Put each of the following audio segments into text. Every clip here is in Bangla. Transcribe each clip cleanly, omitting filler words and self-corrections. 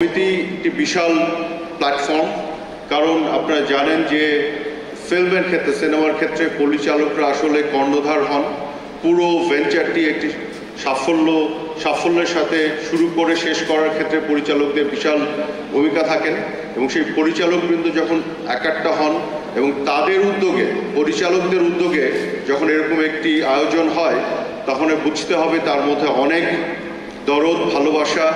সমিতি একটি বিশাল প্ল্যাটফর্ম, কারণ আপনারা জানেন যে ফিল্মের ক্ষেত্রে, সিনেমার ক্ষেত্রে পরিচালকরা আসলে কর্ণধার হন। পুরো ভেঞ্চারটি একটি সাফল্যের সাথে শুরু করে শেষ করার ক্ষেত্রে পরিচালকদের বিশাল ভূমিকা থাকেন, এবং সেই পরিচালকবৃন্দ যখন একাট্টা হন এবং তাদের উদ্যোগে, পরিচালকদের উদ্যোগে যখন এরকম একটি আয়োজন হয়, তখন বুঝতে হবে তার মধ্যে অনেক দরদ, ভালোবাসা,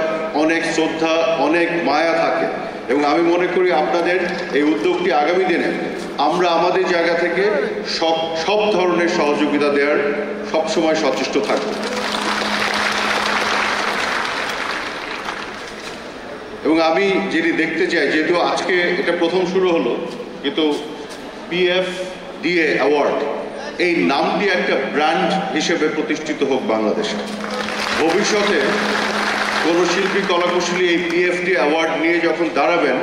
অনেক শ্রদ্ধা, অনেক মায়া থাকে। এবং আমি মনে করি আপনাদের এই উদ্যোগটি আগামী দিনে আমরা আমাদের জায়গা থেকে সব ধরনের সহযোগিতা দেওয়ার সবসময় সচেষ্ট থাকব। এবং আমি যেটি দেখতে চাই, যেহেতু আজকে এটা প্রথম শুরু হলো, কিন্তু PFDA অ্যাওয়ার্ড এই নামটি একটা ব্র্যান্ড হিসেবে প্রতিষ্ঠিত হোক বাংলাদেশে। ভবিষ্যতে কোনো শিল্পী, কলাকুশলী এই PFDA অ্যাওয়ার্ড নিয়ে যখন দাঁড়াবেন,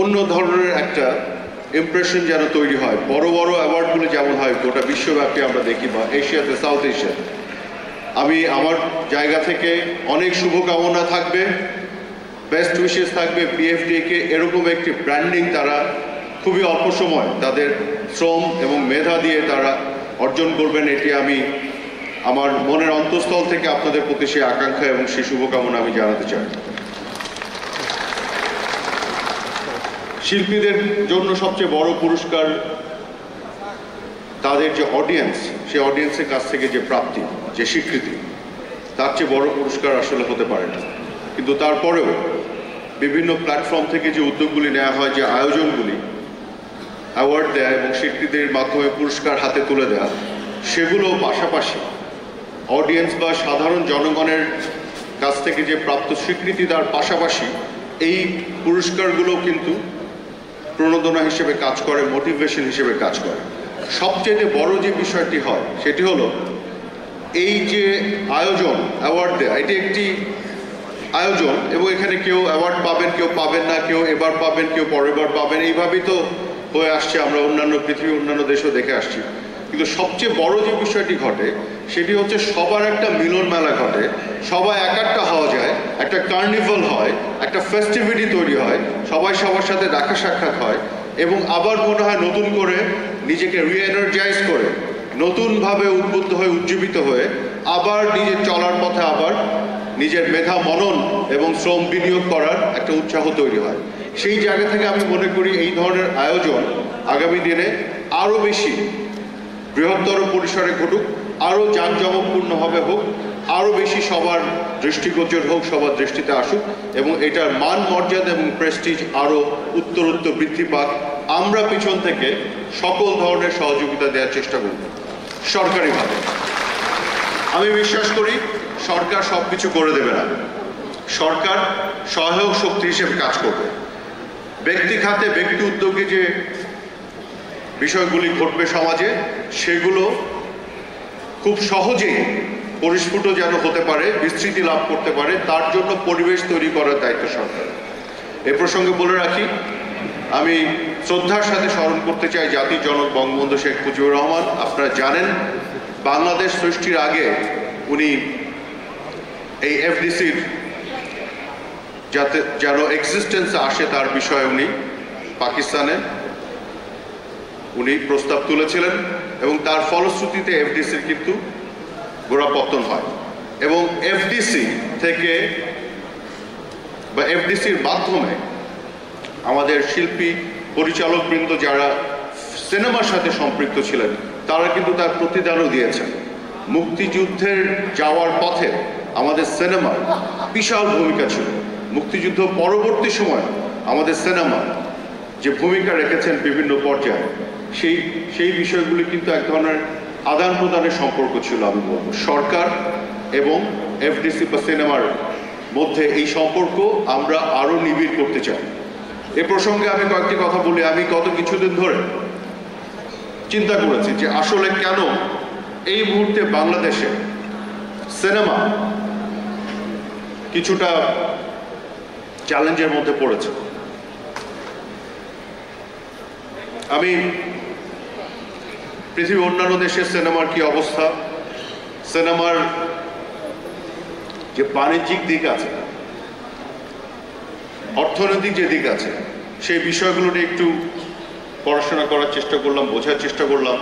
অন্য ধরনের একটা ইমপ্রেশন যেন তৈরি হয়। বড় বড় অ্যাওয়ার্ডগুলো যেমন হয় গোটা বিশ্বব্যাপী আমরা দেখি, বা এশিয়াতে, সাউথ এশিয়াতে। আমি আমার জায়গা থেকে অনেক শুভকামনা থাকবে, বেস্ট উইশেস থাকবে PFDA-কে এরকম একটি ব্র্যান্ডিং তারা খুবই অল্প সময় তাদের শ্রম এবং মেধা দিয়ে তারা অর্জন করবেন। এটি আমি আমার মনের অন্তঃস্থল থেকে আপনাদের প্রতি সেই আকাঙ্ক্ষা এবং সেই শুভকামনা আমি জানাতে চাই। শিল্পীদের জন্য সবচেয়ে বড় পুরস্কার তাদের যে অডিয়েন্স, সেই অডিয়েন্সের কাছ থেকে যে প্রাপ্তি, যে স্বীকৃতি, তার চেয়ে বড় পুরস্কার আসলে হতে পারে না। কিন্তু তারপরেও বিভিন্ন প্ল্যাটফর্ম থেকে যে উদ্যোগগুলি নেওয়া হয়, যে আয়োজনগুলি, অ্যাওয়ার্ড দেয়া এবং স্বীকৃতির মাধ্যমে পুরস্কার হাতে তুলে দেওয়া, সেগুলো পাশাপাশি অডিয়েন্স বা সাধারণ জনগণের কাছ থেকে যে প্রাপ্ত স্বীকৃতি, তার পাশাপাশি এই পুরস্কারগুলো কিন্তু প্রণোদনা হিসেবে কাজ করে, মোটিভেশন হিসেবে কাজ করে। সবচেয়ে বড় যে বিষয়টি হয় সেটি হলো এই যে আয়োজন, অ্যাওয়ার্ড দেয়া, এটি একটি আয়োজন, এবং এখানে কেউ অ্যাওয়ার্ড পাবেন, কেউ পাবেন না, কেউ এবার পাবেন, কেউ পরের বার পাবেন, এইভাবেই তো হয়ে আসছে। আমরা পৃথিবীর অন্যান্য দেশেও দেখে আসছি। কিন্তু সবচেয়ে বড় যে বিষয়টি ঘটে সেটি হচ্ছে সবার একটা মিলন মেলা ঘটে, সবাই একাট্টা হওয়া যায়, একটা কার্নিভাল হয়, একটা ফেস্টিভিটি তৈরি হয়, সবাই সবার সাথে দেখা সাক্ষাৎ হয়, এবং আবার মনে হয় নতুন করে নিজেকে রিএনার্জাইজ করে, নতুনভাবে উদ্বুদ্ধ হয়ে, উজ্জীবিত হয়ে আবার নিজের চলার পথে আবার নিজের মেধা, মনন এবং শ্রম বিনিয়োগ করার একটা উৎসাহ তৈরি হয়। সেই জায়গা থেকে আমি মনে করি এই ধরনের আয়োজন আগামী দিনে আরও বেশি বৃহত্তর পরিসরে ঘটুক, আরও জাঁকজমকপূর্ণভাবে হোক, আরও বেশি সবার দৃষ্টিগোচর হোক, সবার দৃষ্টিতে আসুক, এবং এটার মান, মর্যাদা এবং প্রেস্টিজ আরও উত্তরোত্তর বৃদ্ধি পাক। আমরা পিছন থেকে সকল ধরনের সহযোগিতা দেওয়ার চেষ্টা করব সরকারিভাবে। আমি বিশ্বাস করি সরকার সব কিছু করে দেবে না, সরকার সহায়ক শক্তি হিসেবে কাজ করবে। ব্যক্তি খাতে, ব্যক্তি উদ্যোগে যে বিষয়গুলি ঘটবে সমাজে, সেগুলো খুব সহজেই পরিস্ফুট যেন হতে পারে, বিস্তৃতি লাভ করতে পারে, তার জন্য পরিবেশ তৈরি করার দায়িত্ব সরকার। এ প্রসঙ্গে বলে রাখি, আমি শ্রদ্ধার সাথে স্মরণ করতে চাই জাতির জনক বঙ্গবন্ধু শেখ মুজিবুর রহমান। আপনারা জানেন বাংলাদেশ সৃষ্টির আগে উনি এই FDC-র যাতে যেন এক্সিস্টেন্সে আসে তার বিষয়ে পাকিস্তানে উনি প্রস্তাব তুলেছিলেন, এবং তার ফলশ্রুতিতে FDC-র কিন্তু গোড়াপত্তন হয়। এবং FDC থেকে বা FDC-র মাধ্যমে আমাদের শিল্পী, পরিচালকবৃন্দ যারা সিনেমার সাথে সম্পৃক্ত ছিলেন, তারা কিন্তু তার প্রতিদানও দিয়েছেন। মুক্তিযুদ্ধের যাওয়ার পথে আমাদের সিনেমার বিশাল ভূমিকা ছিল। মুক্তিযুদ্ধ পরবর্তী সময় আমাদের সিনেমা যে ভূমিকা রেখেছেন বিভিন্ন পর্যায়ে, সেই বিষয়গুলি কিন্তু এক ধরনের আদান প্রদানের সম্পর্ক ছিল। আমি বলব সরকার এবং FDC বা সিনেমার মধ্যে এই সম্পর্ক আমরা আরও নিবিড় করতে চাই। এ প্রসঙ্গে আমি কয়েকটি কথা বলি। আমি গত কিছুদিন ধরে চিন্তা করেছি যে আসলে কেন এই মুহূর্তে বাংলাদেশে সিনেমা কিছুটা চ্যালেঞ্জের মধ্যে পড়েছে। আমি পৃথিবীর অন্যান্য দেশের সিনেমার কি অবস্থা, সিনেমার যে বাণিজ্যিক দিক আছে অর্থনৈতিক যে দিক আছে সেই বিষয়গুলো নিয়ে একটু পড়াশোনা করার চেষ্টা করলাম, বোঝার চেষ্টা করলাম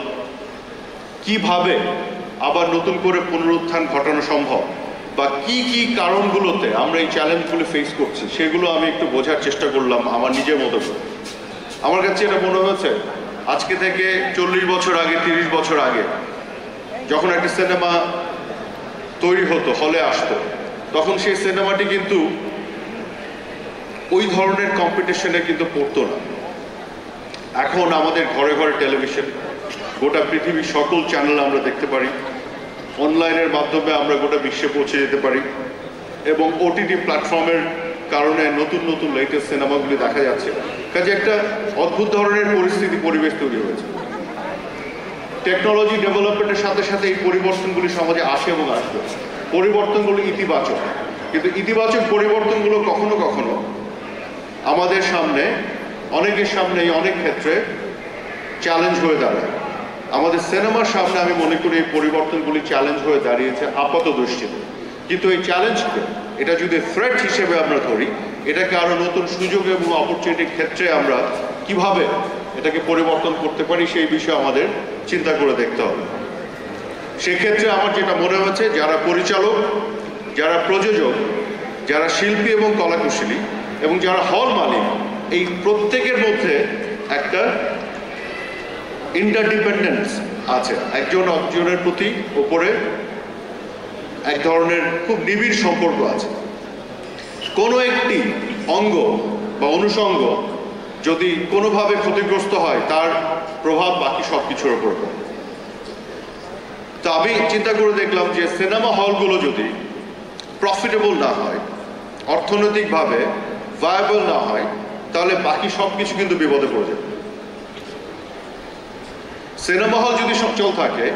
কিভাবে আবার নতুন করে পুনরুত্থান ঘটানো সম্ভব বা কি কি কারণগুলোতে আমরা এই চ্যালেঞ্জগুলো ফেস করছি সেগুলো আমি একটু বোঝার চেষ্টা করলাম আমার নিজের মতো করে। আমার কাছে এটা মনে হয়েছে আজকে থেকে 40 বছর আগে, 30 বছর আগে যখন একটা সিনেমা তৈরি হতো, হলে আসতো, তখন সেই সিনেমাটি কিন্তু ওই ধরনের কম্পিটিশনে কিন্তু পড়তো না। এখন আমাদের ঘরে ঘরে টেলিভিশন, গোটা পৃথিবীর সকল চ্যানেল আমরা দেখতে পারি, অনলাইনের মাধ্যমে আমরা গোটা বিশ্বে পৌঁছে যেতে পারি এবং ওটিটি প্ল্যাটফর্মের কারণে নতুন নতুন লেটেস্ট সিনেমাগুলি দেখা যাচ্ছে। কাজে একটা অদ্ভুত ধরনের পরিবেশ তৈরি হয়েছে। টেকনোলজি ডেভেলপমেন্টের সাথে সাথে এই পরিবর্তনগুলি সমাজে আসে এবং আসবে। পরিবর্তনগুলো ইতিবাচক, কিন্তু ইতিবাচক পরিবর্তনগুলো কখনো কখনো আমাদের সামনে, অনেকের সামনে অনেক ক্ষেত্রে চ্যালেঞ্জ হয়ে দাঁড়ায়। আমাদের সিনেমার সামনে আমি মনে করি এই পরিবর্তনগুলি চ্যালেঞ্জ হয়ে দাঁড়িয়েছে আপাত দৃষ্টিতে, কিন্তু এই চ্যালেঞ্জকে এটা যদি থ্রেট হিসেবে আমরা ধরি, এটাকে আরো নতুন সুযোগ এবং অপরচুনিটির ক্ষেত্রে আমরা কিভাবে এটাকে পরিবর্তন করতে পারি সেই বিষয়ে আমাদের চিন্তা করে দেখতে হবে। সেক্ষেত্রে আমার যেটা মনে হচ্ছে, যারা পরিচালক, যারা প্রযোজক, যারা শিল্পী এবং কলাকুশলী এবং যারা হল মালিক, এই প্রত্যেকের মধ্যে একটা ইন্টারডিপেন্ডেন্স আছে, একজন একজনের প্রতি উপরে এক ধরনের খুব নিবিড় সম্পর্ক আছে। কোনো একটি অঙ্গ বা অনুষঙ্গ যদি কোনোভাবে ক্ষতিগ্রস্ত হয়, তার প্রভাব বাকি সব কিছুর উপর পড়ে। তো আমি চিন্তা করে দেখলাম যে সিনেমা হলগুলো যদি প্রফিটেবল না হয়, অর্থনৈতিকভাবে ভায়াবল না হয়, তাহলে বাকি সব কিছু কিন্তু বিপদে পড়ে যাবে। সিনেমা হল যদি সচল থাকে,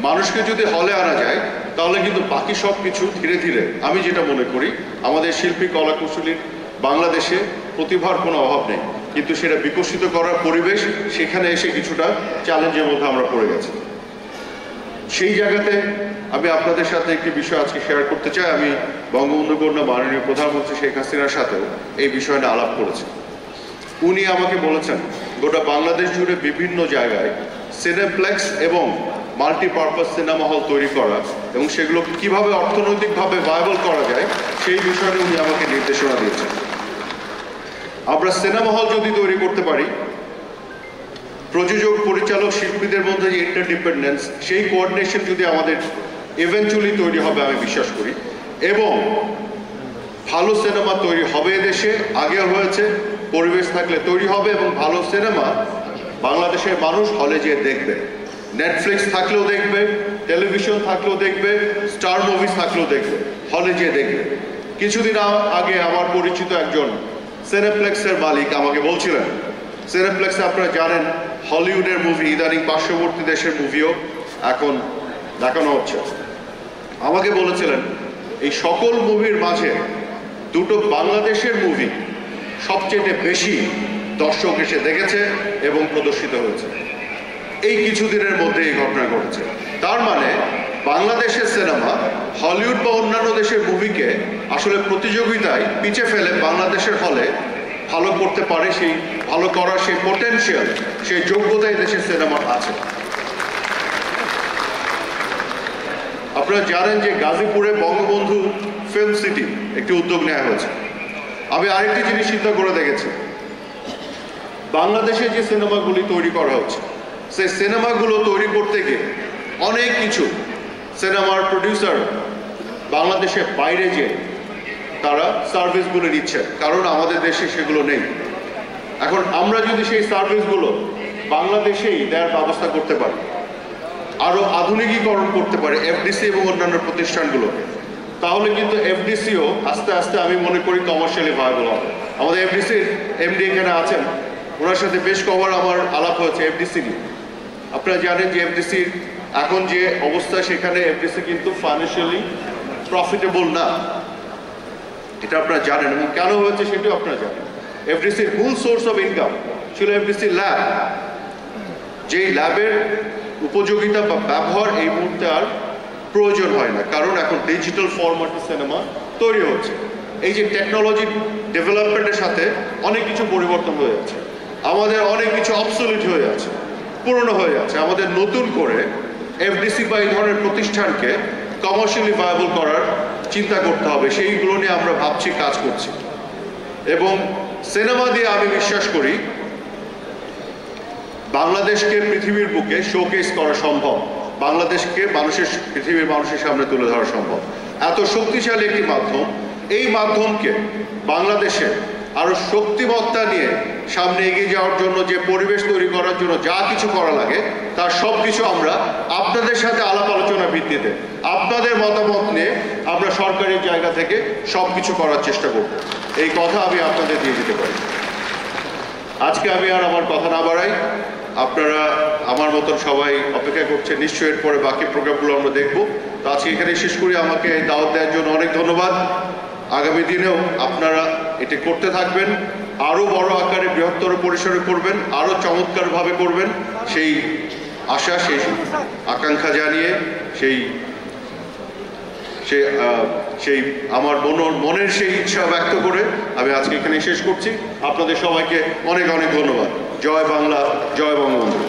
মানুষকে যদি হলে আনা যায়, তাহলে কিন্তু বাকি সব কিছু ধীরে ধীরে, আমি যেটা মনে করি, আমাদের শিল্পী কলাকুশলীর বাংলাদেশে প্রতিভার কোনো অভাব নেই, কিন্তু সেটা বিকশিত করার পরিবেশ সেখানে এসে কিছুটা চ্যালেঞ্জের মধ্যে আমরা পড়ে গেছি। সেই জায়গাতে আমি আপনাদের সাথে একটি বিষয় আজকে শেয়ার করতে চাই। আমি বঙ্গবন্ধু কন্যা মাননীয় প্রধানমন্ত্রী শেখ হাসিনার সাথেও এই বিষয়টা আলাপ করেছি। উনি আমাকে বলেছেন গোটা বাংলাদেশ জুড়ে বিভিন্ন জায়গায় সিনেপ্লেক্স এবং মাল্টিপারপাস সিনেমা হল তৈরি করা এবং সেগুলো কিভাবে অর্থনৈতিকভাবে ভায়াবল করা যায় সেই বিষয়ে উনি আমাকে নির্দেশনা দিয়েছেন। আমরা সিনেমা হল যদি তৈরি করতে পারি, প্রযোজক, পরিচালক, শিল্পীদের মধ্যে যে ইন্টারডিপেন্ডেন্স, সেই কোঅর্ডিনেশন যদি আমাদের ইভেন্চুয়ালি তৈরি হবে আমি বিশ্বাস করি, এবং ভালো সিনেমা তৈরি হবে এদেশে, আগেও হয়েছে, পরিবেশ থাকলে তৈরি হবে এবং ভালো সিনেমা বাংলাদেশের মানুষ হলে যেয়ে দেখবে। নেটফ্লিক্স থাকলেও দেখবে, টেলিভিশন থাকলেও দেখবে, স্টার মুভিজ থাকলেও দেখবে, হলে যেয়ে দেখবে। কিছুদিন আগে আমার পরিচিত একজন সিনেপ্লেক্সের মালিক আমাকে বলছিলেন, সিনেপ্লেক্সে আপনারা জানেন হলিউডের মুভি, ইদানিং পার্শ্ববর্তী দেশের মুভিও এখন দেখানো হচ্ছে। আমাকে বলেছিলেন এই সকল মুভির মাঝে দুটো বাংলাদেশের মুভি সবচেয়ে বেশি দর্শক এসে দেখেছে এবং প্রদর্শিত হয়েছে। এই কিছুদিনের মধ্যে এই ঘটনা ঘটেছে। তার মানে বাংলাদেশের সিনেমা হলিউড বা অন্যান্য দেশের মুভিকে আসলে প্রতিযোগিতায় পিছে ফেলে বাংলাদেশের হলে ভালো করতে পারে, সেই ভালো করার সেই পোটেনশিয়াল, সেই যোগ্যতাই দেশের সিনেমার আছে। আপনারা জানেন যে গাজীপুরে বঙ্গবন্ধু ফিল্ম সিটি একটি উদ্যোগ নেওয়া হয়েছে। আমি আরেকটি জিনিস চিন্তা করে দেখেছি, বাংলাদেশে যে সিনেমাগুলি তৈরি করা হচ্ছে, সেই সিনেমাগুলো তৈরি করতে গিয়ে অনেক কিছু সিনেমার প্রডিউসার বাংলাদেশের বাইরে যে তারা সার্ভিসগুলো নিচ্ছে, কারণ আমাদের দেশে সেগুলো নেই। এখন আমরা যদি সেই সার্ভিসগুলো বাংলাদেশেই দেওয়ার ব্যবস্থা করতে পারি, আরো আধুনিকীকরণ করতে পারে এফডিসি এবং অন্যান্য প্রতিষ্ঠানগুলোকে, তাহলে কিন্তু এফডিসিও আস্তে আস্তে আমি মনে করি কমার্শিয়ালি ভায়াবল হবে। আমাদের এফডিসির এমডি এখানে আছেন, ওনার সাথে বেশ কবার আমার আলাপ হয়েছে এফডিসি নিয়ে। আপনারা জানেন যে এফডিসির এখন যে অবস্থা, সেখানে এফডিসি কিন্তু ফাইন্যান্সিয়ালি প্রফিটেবল না, এটা আপনারা জানেন, এবং কেন হয়েছে সেটাও আপনারা জানেন। এফডিসির মূল সোর্স অফ ইনকাম ছিল এফডিসি ল্যাব, যেই ল্যাবের উপযোগিতা বা ব্যবহার এই মুহূর্তে আর প্রয়োজন হয় না, কারণ এখন ডিজিটাল ফরম্যাটে সিনেমা তৈরি হচ্ছে। এই যে টেকনোলজি ডেভেলপমেন্টের সাথে অনেক কিছু পরিবর্তন হয়ে আছে, আমাদের অনেক কিছু অবসলিট হয়ে আছে, পুরনো হয়ে আছে। আমাদের নতুন করে এফডিসি বা এই ধরনের প্রতিষ্ঠানকে কমার্শিয়ালি ভায়াবল করার চিন্তা করতে হবে। সেইগুলো নিয়ে আমরা ভাবছি, কাজ করছি। এবং সিনেমা দিয়ে আমি বিশ্বাস করি বাংলাদেশকে পৃথিবীর বুকে শোকেস করা সম্ভব, বাংলাদেশকে পৃথিবীর মানুষের সামনে তুলে ধরা সম্ভব। এত শক্তিশালী একটি মাধ্যম, এই মাধ্যমকে বাংলাদেশের আরো শক্তিমত্তা নিয়ে সামনে এগিয়ে যাওয়ার জন্য, যে পরিবেশ তৈরি করার জন্য যা কিছু করা লাগে, তার সব কিছু আমরা আপনাদের সাথে আলাপ আলোচনার ভিত্তিতে, আপনাদের মতামত নিয়ে আমরা সরকারি জায়গা থেকে সব কিছু করার চেষ্টা করব। এই কথা আমি আপনাদের দিয়ে দিতে পারি। আজকে আমি আর আমার কথা না বাড়াই, আপনারা আমার মতন সবাই অপেক্ষা করছে, নিশ্চয়ই এরপরে বাকি প্রোগ্রামগুলো আমরা দেখবো। তো আজকে এখানে শেষ করি। আমাকে এই দাওয়াত দেওয়ার জন্য অনেক ধন্যবাদ। আগামী দিনেও আপনারা এটি করতে থাকবেন, আরো বড় আকারে বৃহত্তর পরিসরে করবেন, আরো চমৎকারভাবে করবেন, সেই আশা, সেই আকাঙ্ক্ষা জানিয়ে সেই আমার মনের সেই ইচ্ছা ব্যক্ত করে আমি আজকে এখানে শেষ করছি। আপনাদের সবাইকে অনেক অনেক ধন্যবাদ। জয় বাংলা, জয় বঙ্গবন্ধু।